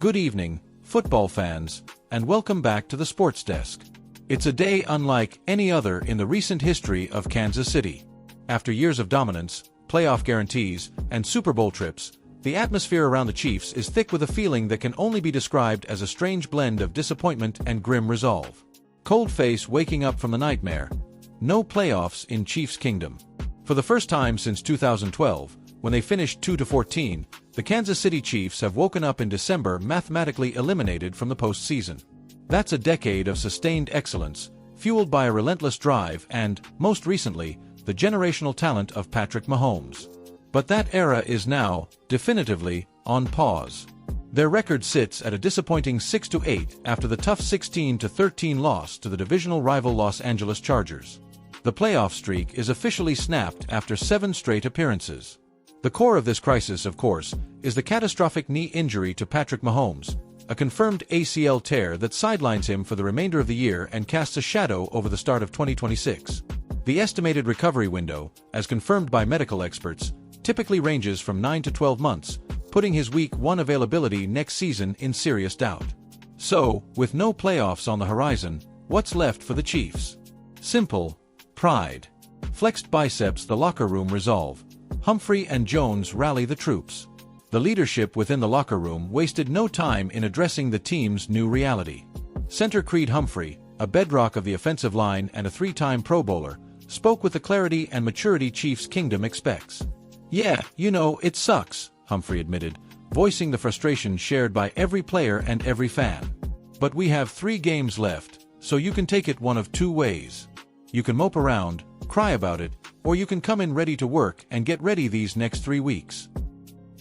Good evening, football fans, and welcome back to the Sports Desk. It's a day unlike any other in the recent history of Kansas City. After years of dominance, playoff guarantees, and Super Bowl trips, the atmosphere around the Chiefs is thick with a feeling that can only be described as a strange blend of disappointment and grim resolve. Cold face waking up from the nightmare. No playoffs in Chiefs Kingdom. For the first time since 2012, when they finished 2-14, the Kansas City Chiefs have woken up in December mathematically eliminated from the postseason. That's a decade of sustained excellence, fueled by a relentless drive and, most recently, the generational talent of Patrick Mahomes. But that era is now, definitively, on pause. Their record sits at a disappointing 6-8 after the tough 16-13 loss to the divisional rival Los Angeles Chargers. The playoff streak is officially snapped after 7 straight appearances. The core of this crisis, of course, is the catastrophic knee injury to Patrick Mahomes, a confirmed ACL tear that sidelines him for the remainder of the year and casts a shadow over the start of 2026. The estimated recovery window, as confirmed by medical experts, typically ranges from 9 to 12 months, putting his Week 1 availability next season in serious doubt. So, with no playoffs on the horizon, what's left for the Chiefs? Simple. Pride. Flexed biceps, the locker room resolve. Humphrey and Jones rally the troops. The leadership within the locker room wasted no time in addressing the team's new reality. Center Reid Humphrey, a bedrock of the offensive line and a 3-time Pro Bowler, spoke with the clarity and maturity Chiefs Kingdom expects. "Yeah, it sucks," Humphrey admitted, voicing the frustration shared by every player and every fan. "But we have 3 games left, so you can take it one of 2 ways. You can mope around, cry about it, or you can come in ready to work and get ready these next 3 weeks."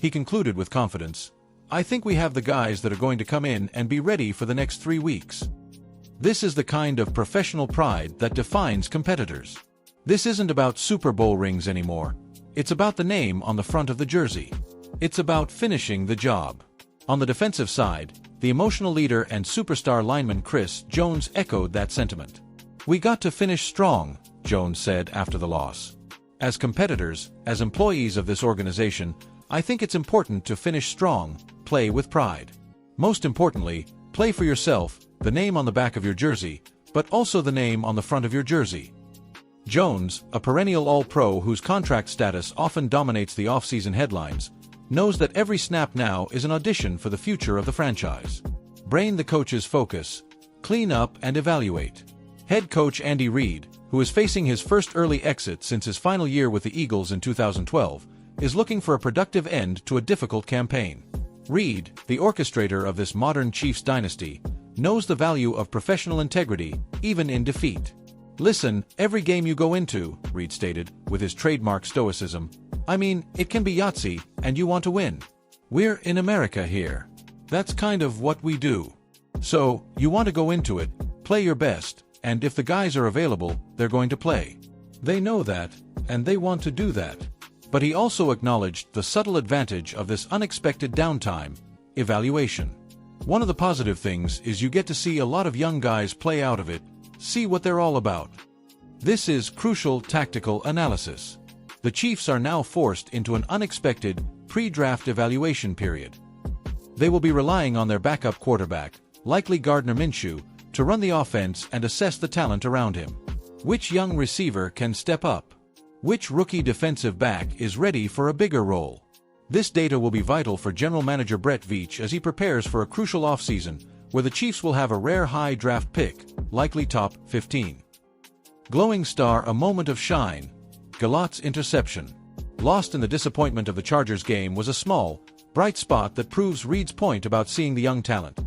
He concluded with confidence, "I think we have the guys that are going to come in and be ready for the next 3 weeks." This is the kind of professional pride that defines competitors. This isn't about Super Bowl rings anymore. It's about the name on the front of the jersey. It's about finishing the job. On the defensive side, the emotional leader and superstar lineman Chris Jones echoed that sentiment. "We got to finish strong," Jones said after the loss. "As competitors, as employees of this organization, I think it's important to finish strong, play with pride. Most importantly, play for yourself, the name on the back of your jersey, but also the name on the front of your jersey." Jones, a perennial All-Pro whose contract status often dominates the offseason headlines, knows that every snap now is an audition for the future of the franchise. Brain the coach's focus, clean up and evaluate. Head coach Andy Reid, who is facing his first early exit since his final year with the Eagles in 2012, is looking for a productive end to a difficult campaign. Reid, the orchestrator of this modern Chiefs dynasty, knows the value of professional integrity, even in defeat. "Listen, every game you go into," Reid stated, with his trademark stoicism, "it can be Yahtzee, and you want to win. We're in America here. That's kind of what we do. So, you want to go into it, play your best, and if the guys are available, they're going to play. They know that, and they want to do that." But he also acknowledged the subtle advantage of this unexpected downtime: evaluation. One of the positive things is you get to see a lot of young guys play out of it, see what they're all about. This is crucial tactical analysis. The Chiefs are now forced into an unexpected, pre-draft evaluation period. They will be relying on their backup quarterback, likely Gardner Minshew, to run the offense and assess the talent around him. Which young receiver can step up? Which rookie defensive back is ready for a bigger role? This data will be vital for General Manager Brett Veach as he prepares for a crucial offseason, where the Chiefs will have a rare high draft pick, likely top 15. Glowing star, a moment of shine. Gault's interception. Lost in the disappointment of the Chargers game was a small, bright spot that proves Reid's point about seeing the young talent.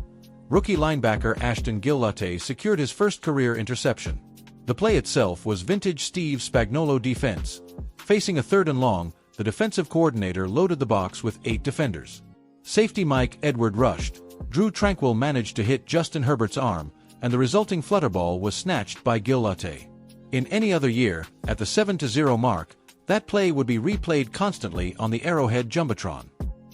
Rookie linebacker Ashton Gillotte secured his first career interception. The play itself was vintage Steve Spagnuolo defense. Facing a 3rd and long, the defensive coordinator loaded the box with 8 defenders. Safety Mike Edward rushed. Drew Tranquill managed to hit Justin Herbert's arm, and the resulting flutterball was snatched by Gillotte. In any other year, at the 7-0 mark, that play would be replayed constantly on the Arrowhead Jumbotron.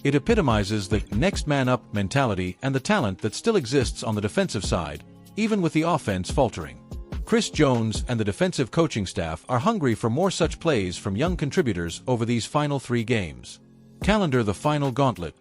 It epitomizes the next man up mentality and the talent that still exists on the defensive side, even with the offense faltering. Chris Jones and the defensive coaching staff are hungry for more such plays from young contributors over these final 3 games. Calendar the final gauntlet.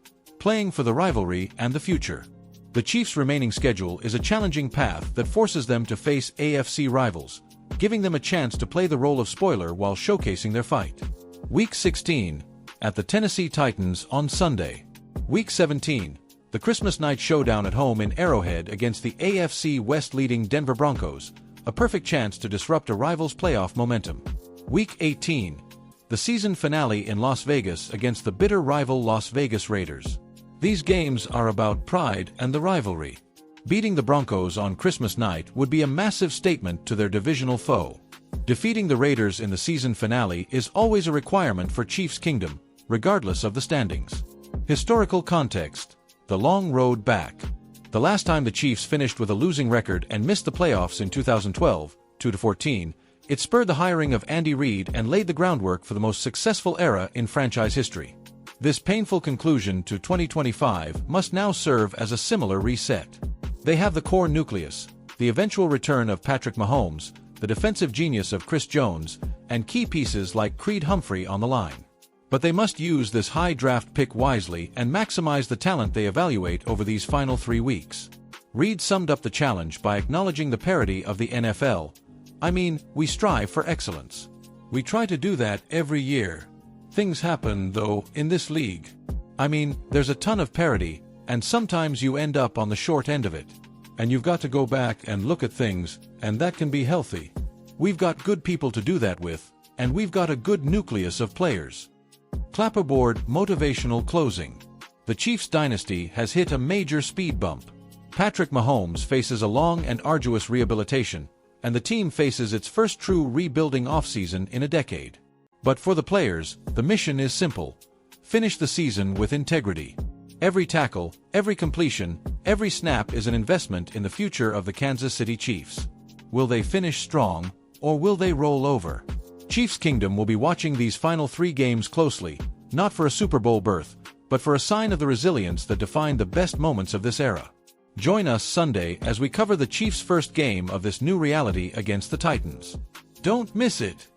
playing for the rivalry and the future. The Chiefs' remaining schedule is a challenging path that forces them to face AFC rivals, giving them a chance to play the role of spoiler while showcasing their fight. Week 16, at the Tennessee Titans on Sunday. Week 17, the Christmas night showdown at home in Arrowhead against the AFC West leading Denver Broncos, a perfect chance to disrupt a rival's playoff momentum. Week 18, the season finale in Las Vegas against the bitter rival Las Vegas Raiders. These games are about pride and the rivalry. Beating the Broncos on Christmas night would be a massive statement to their divisional foe. Defeating the Raiders in the season finale is always a requirement for Chiefs Kingdom, regardless of the standings. Historical context: the long road back. The last time the Chiefs finished with a losing record and missed the playoffs in 2012, 2-14, it spurred the hiring of Andy Reid and laid the groundwork for the most successful era in franchise history. This painful conclusion to 2025 must now serve as a similar reset. They have the core nucleus, the eventual return of Patrick Mahomes, the defensive genius of Chris Jones, and key pieces like Creed Humphrey on the line. But they must use this high draft pick wisely and maximize the talent they evaluate over these final 3 weeks. Reid summed up the challenge by acknowledging the parody of the NFL. "I mean, we strive for excellence. We try to do that every year. Things happen, though, in this league. I mean, there's a ton of parity, and sometimes you end up on the short end of it. And you've got to go back and look at things, and that can be healthy. We've got good people to do that with, and we've got a good nucleus of players." Clapperboard motivational closing. The Chiefs' dynasty has hit a major speed bump. Patrick Mahomes faces a long and arduous rehabilitation, and the team faces its first true rebuilding offseason in a decade. But for the players, the mission is simple: finish the season with integrity. Every tackle, every completion, every snap is an investment in the future of the Kansas City Chiefs. Will they finish strong, or will they roll over? Chiefs Kingdom will be watching these final 3 games closely, not for a Super Bowl berth, but for a sign of the resilience that defined the best moments of this era. Join us Sunday as we cover the Chiefs' first game of this new reality against the Titans. Don't miss it!